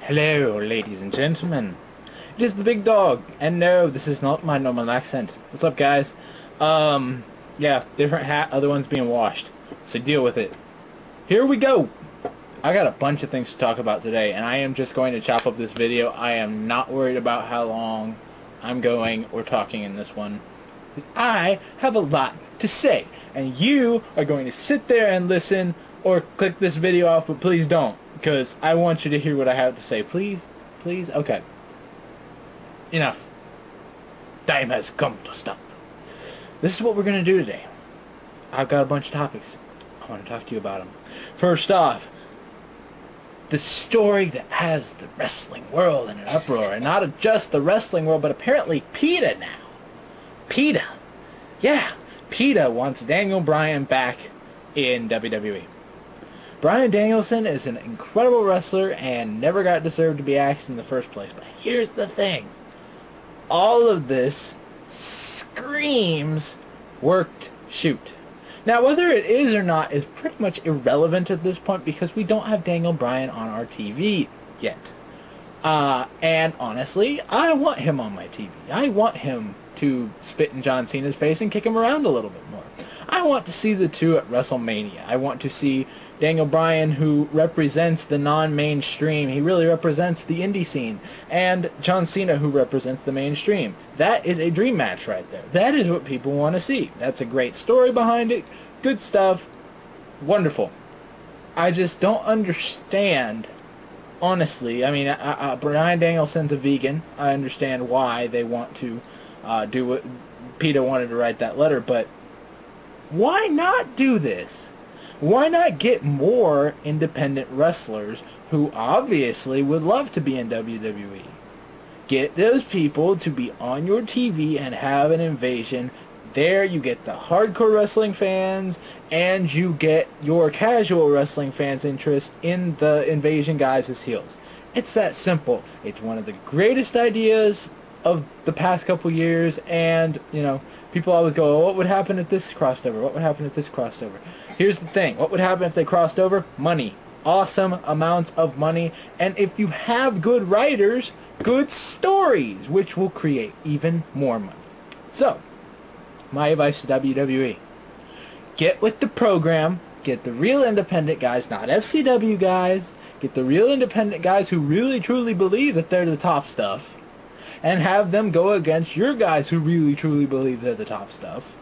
Hello, ladies and gentlemen. It is the big dog, and no, this is not my normal accent. What's up, guys? Yeah, different hat, other one's being washed. So deal with it. Here we go! I got a bunch of things to talk about today, and I am just going to chop up this video. I am not worried about how long I'm going or talking in this one. I have a lot to say, and you are going to sit there and listen or click this video off, but please don't, because I want you to hear what I have to say. Please? Please? Okay. Enough. Time has come to stop. This is what we're going to do today. I've got a bunch of topics. I want to talk to you about them. First off, the story that has the wrestling world in an uproar, and not just the wrestling world, but apparently PETA now. PETA. Yeah, PETA wants Daniel Bryan back in WWE. Bryan Danielson is an incredible wrestler and never got deserved to be axed in the first place. But here's the thing. All of this screams worked shoot. Now, whether it is or not is pretty much irrelevant at this point because we don't have Daniel Bryan on our TV yet. And honestly, I want him on my TV. I want him to spit in John Cena's face and kick him around a little bit more. I want to see the two at WrestleMania. I want to see Daniel Bryan, who represents the non-mainstream. He really represents the indie scene. And John Cena, who represents the mainstream. That is a dream match right there. That is what people want to see. That's a great story behind it. Good stuff. Wonderful. I just don't understand, honestly. I mean, Bryan Danielson's a vegan. I understand why they want to do what PETA wanted to write that letter, but why not do this? Why not get more independent wrestlers who obviously would love to be in WWE? Get those people to be on your TV and have an invasion. There you get the hardcore wrestling fans and you get your casual wrestling fans' interest in the invasion guys as heels. It's that simple. It's one of the greatest ideas of the past couple years, and you know, people always go, oh, what would happen if this crossed over? What would happen if this crossed over? Here's the thing. What would happen if they crossed over? Money. Awesome amounts of money. And if you have good writers, good stories, which will create even more money. So, my advice to WWE. Get with the program. Get the real independent guys, not FCW guys. Get the real independent guys who really truly believe that they're the top stuff. And have them go against your guys who really truly believe they're the top stuff.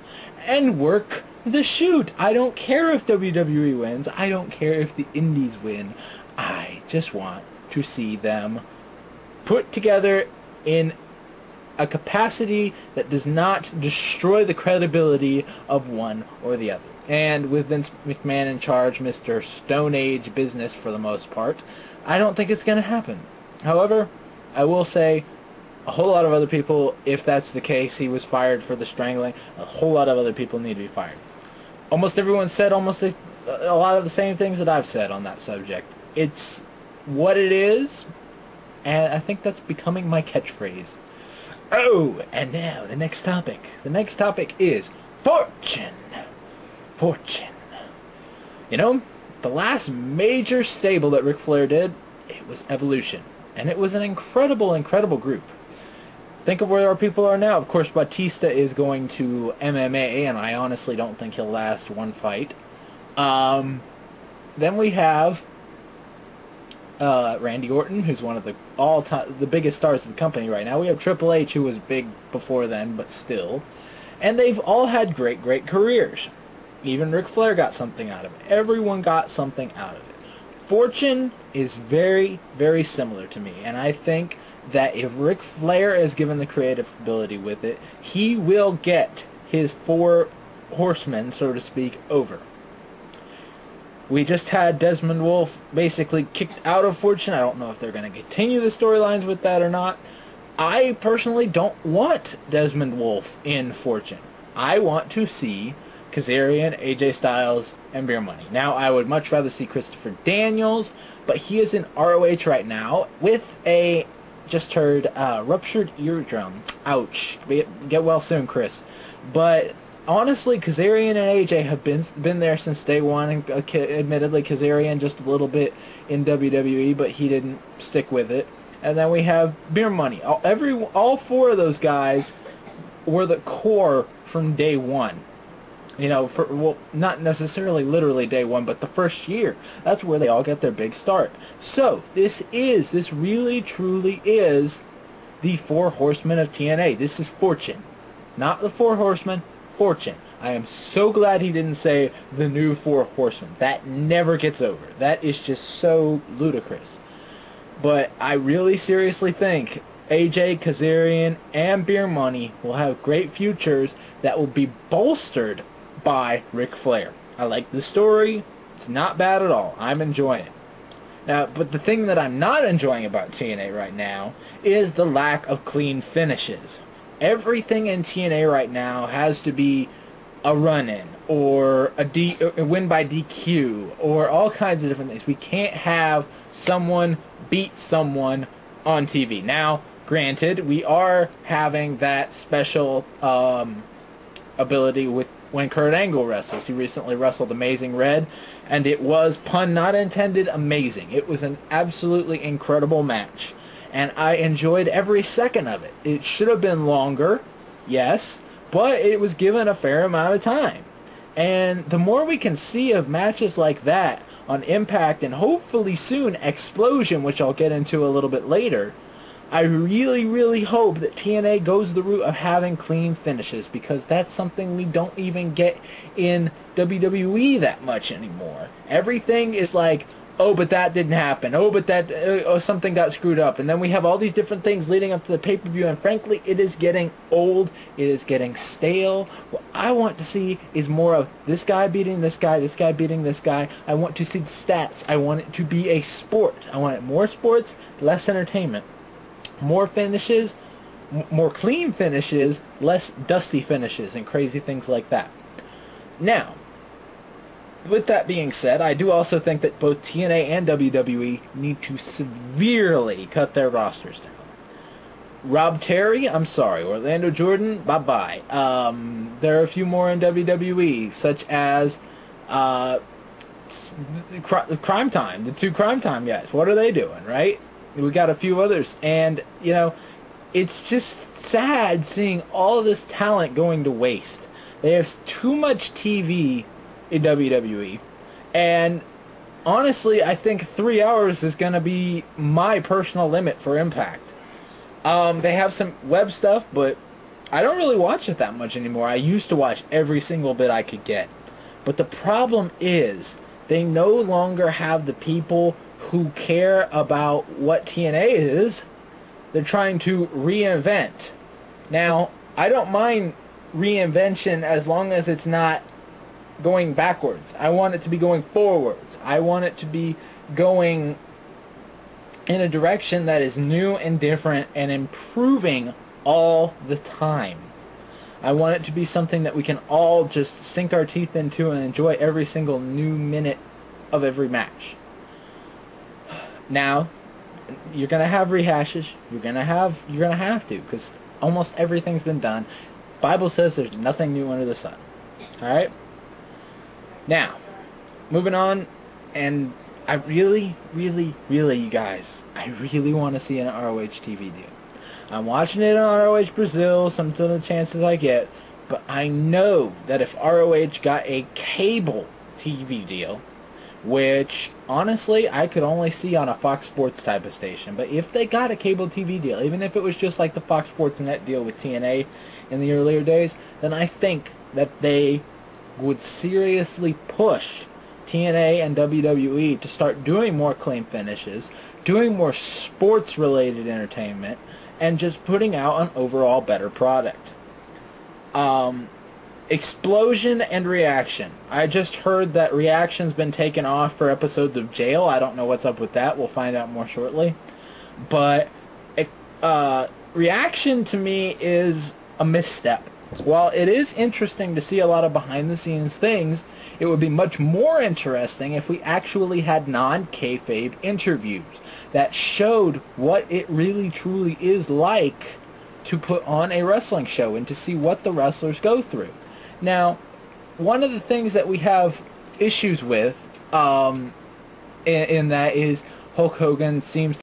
And work the shoot. I don't care if WWE wins. I don't care if the indies win. I just want to see them put together in a capacity that does not destroy the credibility of one or the other. And with Vince McMahon in charge, Mr. Stone Age business for the most part, I don't think it's going to happen. However, I will say, a whole lot of other people, if that's the case, he was fired for the strangling, a whole lot of other people need to be fired. Almost everyone said almost a lot of the same things that I've said on that subject. It's what it is, and I think that's becoming my catchphrase. Oh, and now the next topic. The next topic is fortune. Fortune. You know, the last major stable that Ric Flair did, it was Evolution. And it was an incredible, incredible group. Think of where our people are now. Of course, Batista is going to MMA, and I honestly don't think he'll last one fight. Then we have Randy Orton, who's one of the biggest stars of the company right now. We have Triple H, who was big before then, but still. And they've all had great, great careers. Even Ric Flair got something out of it. Everyone got something out of it. Fortune is very, very similar to me, and I think that if Ric Flair is given the creative ability with it, he will get his four horsemen, so to speak, over. We just had Desmond Wolfe basically kicked out of Fortune. I don't know if they're going to continue the storylines with that or not. I personally don't want Desmond Wolfe in Fortune. I want to see Kazarian, AJ Styles, and Beer Money. Now, I would much rather see Christopher Daniels, but he is in ROH right now with a, just heard, ruptured eardrum. Ouch. Get well soon, Chris. But honestly, Kazarian and AJ have been there since day one, and admittedly Kazarian just a little bit in WWE, but he didn't stick with it. And then we have Beer Money. All four of those guys were the core from day one. You know, well, not necessarily literally day one, but the first year. That's where they all get their big start. So this really truly is the Four Horsemen of TNA. This is Fortune, not the Four Horsemen. Fortune. I am so glad he didn't say the new Four Horsemen. That never gets over. That is just so ludicrous. But I really seriously think AJ, Kazarian, and Beer Money will have great futures that will be bolstered by Ric Flair. I like the story. It's not bad at all. I'm enjoying it. Now, but the thing that I'm not enjoying about TNA right now is the lack of clean finishes. Everything in TNA right now has to be a run-in or a win by DQ or all kinds of different things. We can't have someone beat someone on TV. Now, granted, we are having that special ability with when Kurt Angle wrestles. He recently wrestled Amazing Red, and it was, pun not intended, amazing. It was an absolutely incredible match, and I enjoyed every second of it. It should have been longer, yes, but it was given a fair amount of time. And the more we can see of matches like that on Impact, and hopefully soon Explosion, which I'll get into a little bit later, I really, really hope that TNA goes the route of having clean finishes, because that's something we don't even get in WWE that much anymore. Everything is like, oh, but that didn't happen. Oh, but that something got screwed up. And then we have all these different things leading up to the pay-per-view, and frankly, it is getting old. It is getting stale. What I want to see is more of this guy beating this guy beating this guy. I want to see the stats. I want it to be a sport. I want it more sports, less entertainment. More finishes, more clean finishes, less dusty finishes and crazy things like that. Now, with that being said, I do also think that both TNA and WWE need to severely cut their rosters down. Rob Terry, I'm sorry. Orlando Jordan, bye-bye. There are a few more in WWE, such as Crime Time, the two Crime Time guys. What are they doing, right? We got a few others, and, you know, it's just sad seeing all of this talent going to waste. They have too much TV in WWE, and honestly, I think 3 hours is going to be my personal limit for Impact. They have some web stuff, but I don't really watch it that much anymore. I used to watch every single bit I could get. But the problem is, they no longer have the people who care about what TNA is. They're trying to reinvent. Now, I don't mind reinvention as long as it's not going backwards. I want it to be going forwards. I want it to be going in a direction that is new and different and improving all the time. I want it to be something that we can all just sink our teeth into and enjoy every single new minute of every match. Now, you're gonna have rehashes. You're gonna have to, because almost everything's been done. Bible says there's nothing new under the sun. All right. Now, moving on, and I really, you guys, I really want to see an ROH TV deal. I'm watching it on ROH Brazil, some of the chances I get, but I know that if ROH got a cable TV deal, which honestly I could only see on a Fox Sports type of station, but if they got a cable TV deal, even if it was just like the Fox Sports Net deal with TNA in the earlier days, then I think that they would seriously push TNA and WWE to start doing more clean finishes, doing more sports-related entertainment, and just putting out an overall better product. Explosion and Reaction. I just heard that Reaction's been taken off for episodes of Jail. I don't know what's up with that. We'll find out more shortly. But Reaction to me is a misstep. While it is interesting to see a lot of behind-the-scenes things, it would be much more interesting if we actually had non-kayfabe interviews that showed what it really truly is like to put on a wrestling show and to see what the wrestlers go through. Now, one of the things that we have issues with in that is Hulk Hogan seems